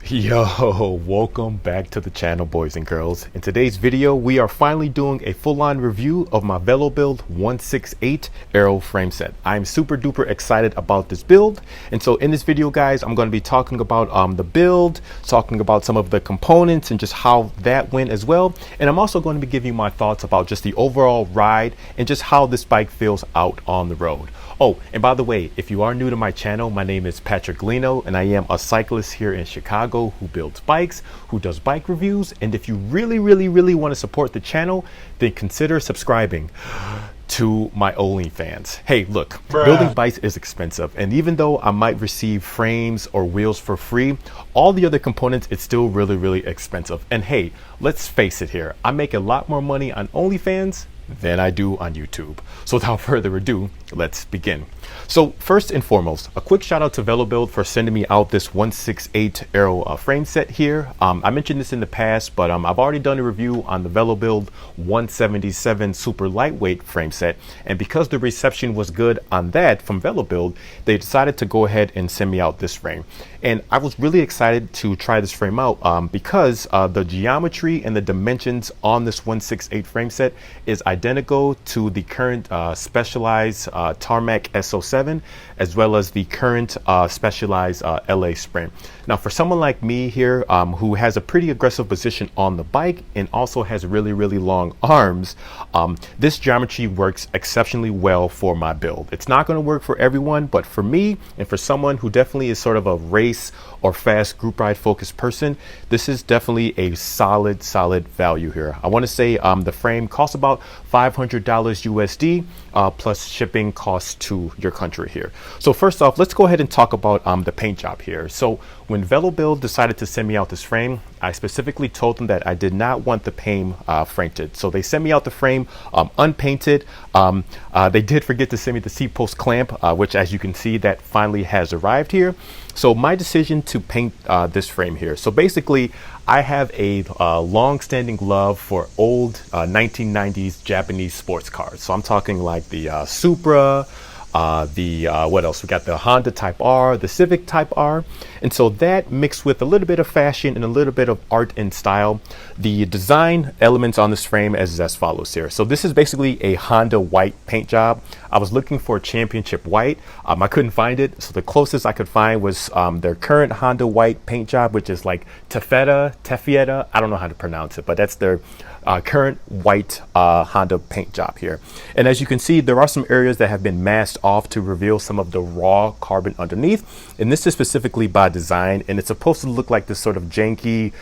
Yo, welcome back to the channel, boys and girls. In today's video, we are finally doing a full-on review of my Velobuild 168 Aero frame set. I'm super duper excited about this build. And so in this video, guys, I'm going to be talking about the build, talking about some of the components and just how that went as well. And I'm also going to be giving you my thoughts about just the overall ride and just how this bike feels out on the road. Oh, and by the way, if you are new to my channel, my name is Patrick Lino, and I am a cyclist here in Chicago who builds bikes, who does bike reviews. And if you really want to support the channel, then consider subscribing to my OnlyFans. Hey, look, building bikes is expensive. And even though I might receive frames or wheels for free, all the other components, it's still really expensive. And hey, let's face it here, I make a lot more money on OnlyFans than I do on YouTube. So without further ado, let's begin. So first and foremost, a quick shout out to Velobuild for sending me out this 168 Aero frame set here. I mentioned this in the past, but I've already done a review on the Velobuild 177 super lightweight frame set. And because the reception was good on that from Velobuild, they decided to go ahead and send me out this frame. And I was really excited to try this frame out because the geometry and the dimensions on this 168 frame set is identical to the current Specialized Tarmac SO7, as well as the current Specialized LA Sprint. Now, for someone like me here who has a pretty aggressive position on the bike and also has really long arms, this geometry works exceptionally well for my build. It's not going to work for everyone, but for me and for someone who definitely is sort of a race or fast group ride focused person, this is definitely a solid value here. I want to say the frame costs about $500 USD plus shipping costs to your country here. So first off, let's go ahead and talk about the paint job here. So when Velobuild decided to send me out this frame, I specifically told them that I did not want the paint painted. So they sent me out the frame unpainted. They did forget to send me the seat post clamp, which, as you can see, that finally has arrived here. So my decision to paint this frame here. So basically, I have a long-standing love for old 1990s Japanese sports cars. So I'm talking like the Supra, what else? We got the Honda Type R, the Civic Type R. And so that mixed with a little bit of fashion and a little bit of art and style, the design elements on this frame is as follows here. So this is basically a Honda white paint job. I was looking for a championship white. I couldn't find it. So the closest I could find was their current Honda white paint job, which is like Taffeta. I don't know how to pronounce it, but that's their current white Honda paint job here. And as you can see, there are some areas that have been masked off to reveal some of the raw carbon underneath. And this is specifically by design, and it's supposed to look like this sort of janky,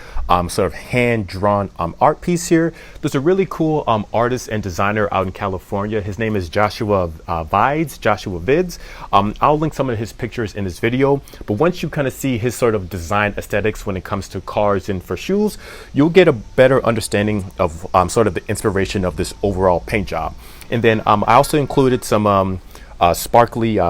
sort of hand-drawn art piece here. There's a really cool artist and designer out in California. His name is Joshua Vids. I'll link some of his pictures in this video, but once you kind of see his sort of design aesthetics when it comes to cars and for shoes, you'll get a better understanding of sort of the inspiration of this overall paint job. And then I also included some sparkly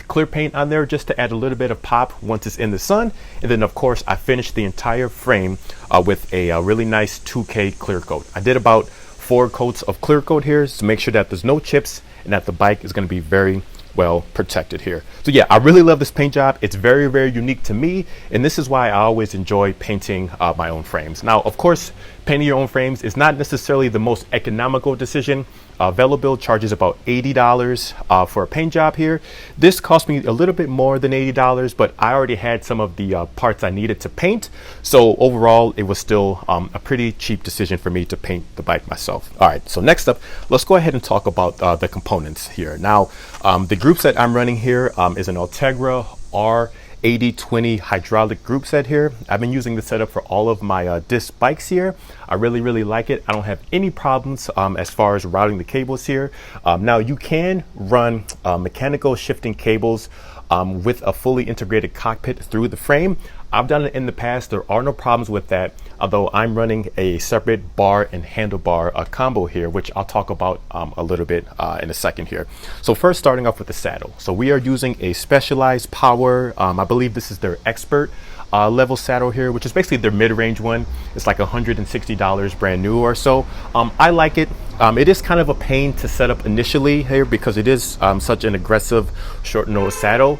clear paint on there just to add a little bit of pop once it's in the sun. And then of course I finished the entire frame with a really nice 2K clear coat. I did about 4 coats of clear coat here to make sure that there's no chips and that the bike is going to be very well protected here. So yeah, I really love this paint job. It's very unique to me, and this is why I always enjoy painting my own frames. Now, of course, painting your own frames is not necessarily the most economical decision. Velobuild charges about $80 for a paint job here. This cost me a little bit more than $80, but I already had some of the parts I needed to paint. So overall, it was still a pretty cheap decision for me to paint the bike myself. All right, so next up, let's go ahead and talk about the components here. Now, the group set I'm running here is an Ultegra R8020 hydraulic group set here. I've been using this setup for all of my disc bikes here. I really like it. I don't have any problems as far as routing the cables here. Now you can run mechanical shifting cables with a fully integrated cockpit through the frame. I've done it in the past. There are no problems with that, although I'm running a separate bar and handlebar combo here, which I'll talk about a little bit in a second here. So first, starting off with the saddle. So we are using a Specialized Power, I believe this is their Expert level saddle here, which is basically their mid-range one. It's like $160 brand new or so. I like it. It is kind of a pain to set up initially here because it is such an aggressive short nose saddle.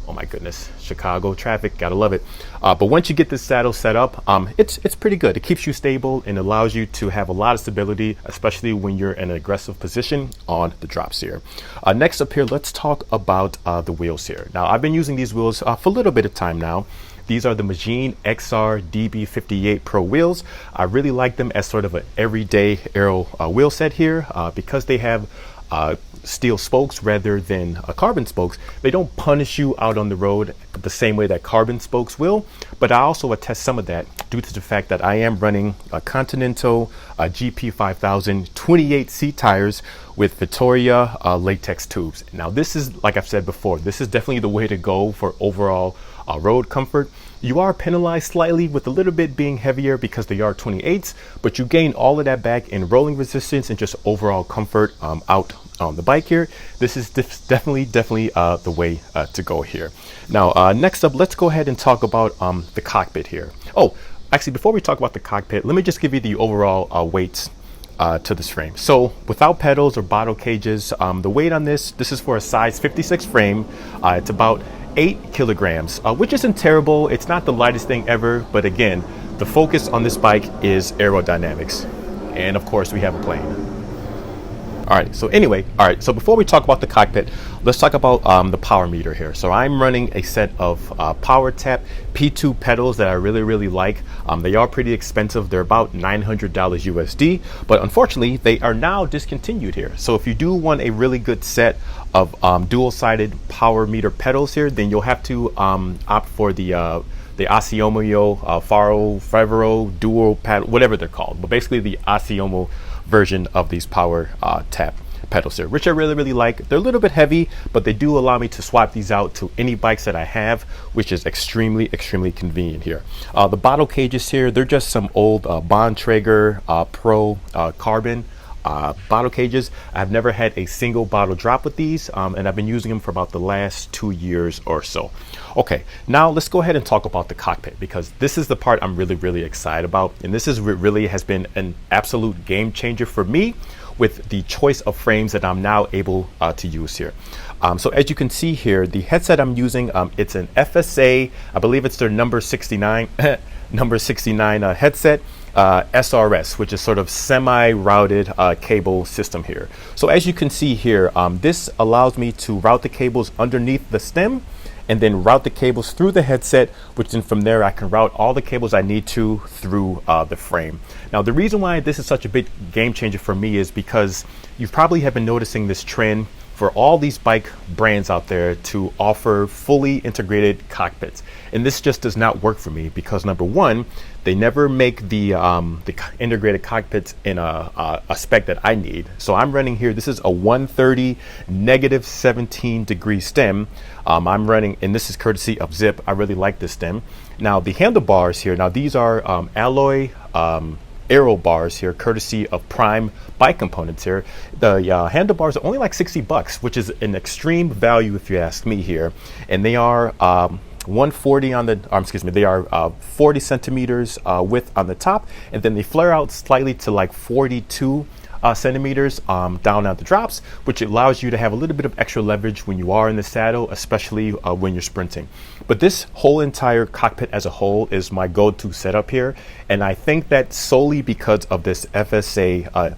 Oh my goodness, Chicago traffic, gotta love it. But once you get this saddle set up, it's pretty good. It keeps you stable and allows you to have a lot of stability, especially when you're in an aggressive position on the drops here. Next up here, let's talk about the wheels here. Now, I've been using these wheels for a little bit of time now. These are the Magene EXAR DB58 Pro wheels. I really like them as sort of an everyday Aero wheel set here because they have steel spokes rather than carbon spokes. They don't punish you out on the road the same way that carbon spokes will, but I also attest some of that due to the fact that I am running a Continental GP5000 28-seat tires with Victoria latex tubes. Now this is, like I've said before, this is definitely the way to go for overall road comfort. You are penalized slightly with a little bit being heavier because they are 28s, but you gain all of that back in rolling resistance and just overall comfort out on the bike here. This is definitely the way to go here. Now, next up, let's go ahead and talk about the cockpit here. Oh, actually, before we talk about the cockpit, let me just give you the overall weights to this frame. So without pedals or bottle cages, the weight on this is for a size 56 frame. It's about 8 kilograms, which isn't terrible. It's not the lightest thing ever, but again, the focus on this bike is aerodynamics. And of course, we have a plane. All right, so before we talk about the cockpit, let's talk about the power meter here. So I'm running a set of PowerTap P2 pedals that I really like. They are pretty expensive. They're about $900 USD, but unfortunately, they are now discontinued here. So if you do want a really good set of dual-sided power meter pedals here, then you'll have to opt for the Asiomo Favero dual paddle, whatever they're called, but basically the Asiomo version of these power tap pedals here, which I really like. They're a little bit heavy, but they do allow me to swap these out to any bikes that I have, which is extremely convenient here. The bottle cages here, they're just some old Bontrager Pro carbon bottle cages. I've never had a single bottle drop with these, and I've been using them for about the last 2 years or so. Okay, now let's go ahead and talk about the cockpit, because this is the part I'm really excited about, and this is what really has been an absolute game changer for me with the choice of frames that I'm now able to use here. So as you can see here, the headset I'm using, it's an FSA, I believe it's their number 69 number 69 headset. SRS, which is sort of semi-routed cable system here. So as you can see here, this allows me to route the cables underneath the stem and then route the cables through the headset, which then from there I can route all the cables I need to through the frame. Now the reason why this is such a big game changer for me is because you probably have been noticing this trend for all these bike brands out there to offer fully integrated cockpits. And this just does not work for me because number one, they never make the integrated cockpits in a spec that I need. So I'm running here, this is a 130 -17-degree stem. I'm running, and this is courtesy of Zipp. I really like this stem. Now the handlebars here, now these are alloy Aero bars here, courtesy of Prime Bike Components here. The handlebars are only like 60 bucks, which is an extreme value if you ask me here. And they are 140 on the, they are 40 centimeters width on the top, and then they flare out slightly to like 42 centimeters down at the drops, which allows you to have a little bit of extra leverage when you are in the saddle, especially when you're sprinting. But this whole entire cockpit as a whole is my go-to setup here, and I think that solely because of this FSA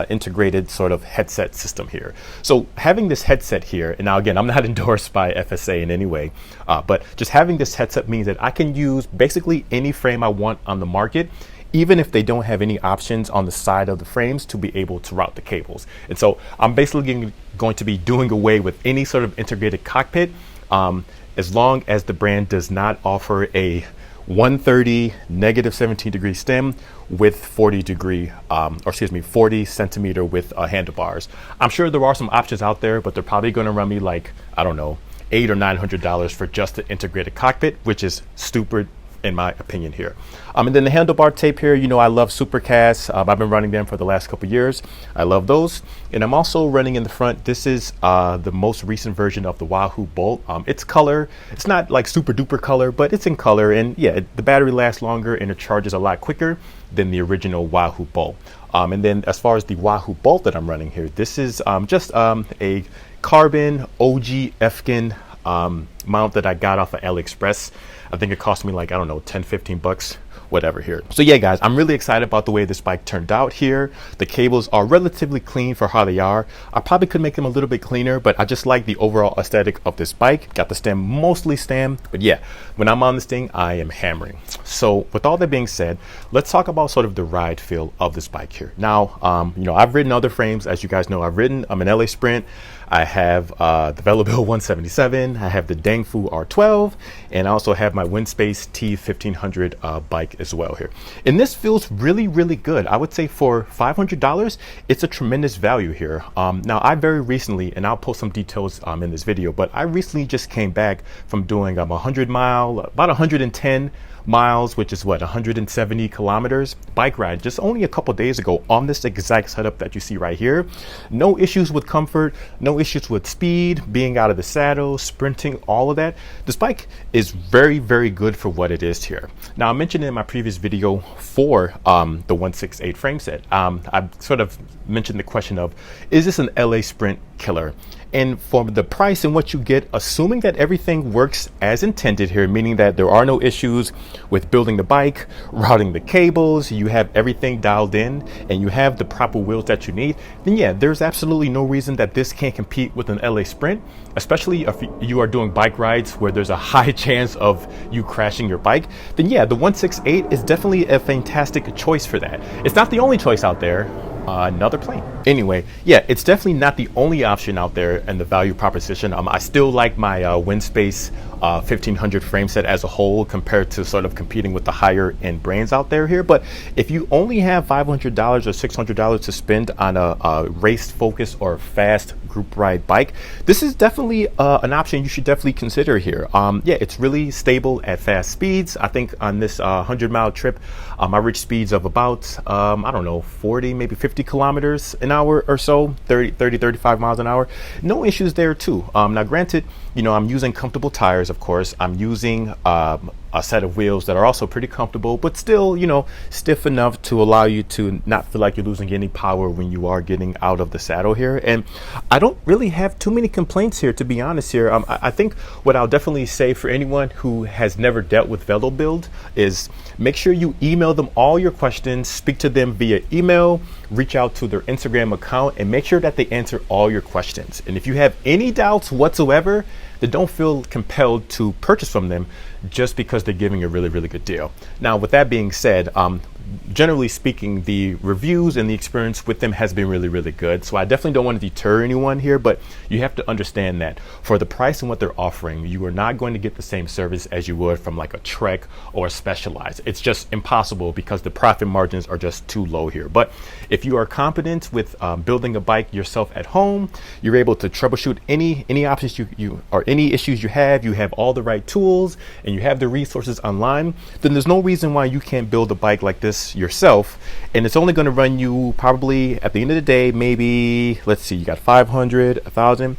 integrated sort of headset system here. So having this headset here, and now again, I'm not endorsed by FSA in any way, but just having this headset means that I can use basically any frame I want on the market, even if they don't have any options on the side of the frames to be able to route the cables. And so I'm basically going to be doing away with any sort of integrated cockpit as long as the brand does not offer a 130 -17-degree stem with 40 centimeter width handlebars. I'm sure there are some options out there, but they're probably going to run me like, I don't know, $800 or $900 for just the integrated cockpit, which is stupid in my opinion here. And then the handlebar tape here, you know, I love Supacaz. I've been running them for the last couple years. I love those. And I'm also running in the front. This is the most recent version of the Wahoo Bolt. It's color. It's not like super duper color, but it's in color. And yeah, the battery lasts longer and it charges a lot quicker than the original Wahoo Bolt. And then as far as the Wahoo Bolt that I'm running here, this is just a carbon OG Efkin mount that I got off of AliExpress. I think it cost me like, I don't know, 10-15 bucks, whatever here. So yeah, guys, I'm really excited about the way this bike turned out here. The cables are relatively clean for how they are. I probably could make them a little bit cleaner, but I just like the overall aesthetic of this bike. Got the stem mostly stemmed, but yeah, when I'm on this thing, I am hammering. So with all that being said, let's talk about sort of the ride feel of this bike here. Now, you know, I've ridden other frames, as you guys know. I've ridden an LA Sprint. I have the Velobuild 177, I have the Dangfu R12, and I also have my Windspace T1500 bike as well here. And this feels really, really good. I would say for $500, it's a tremendous value here. Now, I very recently, and I'll post some details in this video, but I recently just came back from doing a 100-mile, about 110 miles, which is what, 170 kilometers bike ride just only a couple days ago on this exact setup that you see right here. No issues with comfort, no issues with speed, being out of the saddle, sprinting, all of that. This bike is very, very good for what it is here. Now, I mentioned in my previous video for the 168 frame set, I sort of mentioned the question of, is this an LA Sprint killer? And for the price and what you get, assuming that everything works as intended here, meaning that there are no issues with building the bike, routing the cables, you have everything dialed in, and you have the proper wheels that you need, then yeah, there's absolutely no reason that this can't compete with an LA Sprint, especially if you are doing bike rides where there's a high chance of you crashing your bike. Then yeah, the 168 is definitely a fantastic choice for that. It's not the only choice out there. Another plane. Anyway, yeah, it's definitely not the only option out there in the value proposition. I still like my Windspace 1500 frame set as a whole compared to sort of competing with the higher end brands out there here. But if you only have $500 or $600 to spend on a race focused or fast group ride bike, this is definitely an option you should definitely consider here. Yeah, it's really stable at fast speeds. I think on this 100-mile trip, I reached speeds of about, I don't know, 40, maybe 50 kilometers an hour or so, 35 miles an hour. No issues there too. Now granted, you know, I'm using comfortable tires, of course. I'm using a set of wheels that are also pretty comfortable, but still, you know, stiff enough to allow you to not feel like you're losing any power when you are getting out of the saddle here. And I don't really have too many complaints here, to be honest here. I think what I'll definitely say for anyone who has never dealt with Velobuild is make sure you email them all your questions, speak to them via email, reach out to their Instagram account, and make sure that they answer all your questions. And if you have any doubts whatsoever, then don't feel compelled to purchase from them just because they're giving a really, really good deal. Now, with that being said, generally speaking, the reviews and the experience with them has been really, really good. So I definitely don't want to deter anyone here, but you have to understand that for the price and what they're offering, you are not going to get the same service as you would from like a Trek or a Specialized. It's just impossible because the profit margins are just too low here. But if you are competent with building a bike yourself at home, you're able to troubleshoot any options you or any issues you have all the right tools, and you have the resources online, then there's no reason why you can't build a bike like this yourself. And it's only going to run you probably at the end of the day, maybe, let's see, you got 500, 1,000,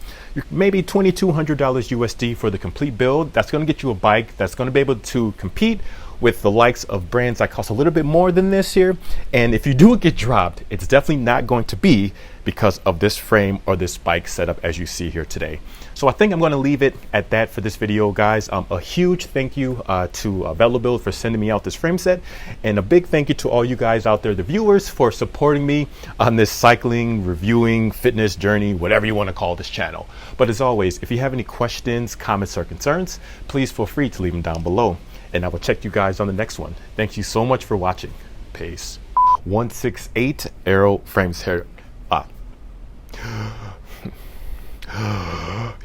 maybe $2,200 USD for the complete build. That's going to get you a bike that's going to be able to compete with the likes of brands that cost a little bit more than this here. And if you do get dropped, it's definitely not going to be because of this frame or this bike setup as you see here today. So I think I'm going to leave it at that for this video, guys. A huge thank you to Velobuild for sending me out this frame set, and a big thank you to all you guys out there, the viewers, for supporting me on this cycling, reviewing, fitness journey, whatever you want to call this channel. But as always, if you have any questions, comments, or concerns, please feel free to leave them down below, and I will check you guys on the next one. Thank you so much for watching. Peace. 168 Aero frames here.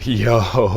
Yo.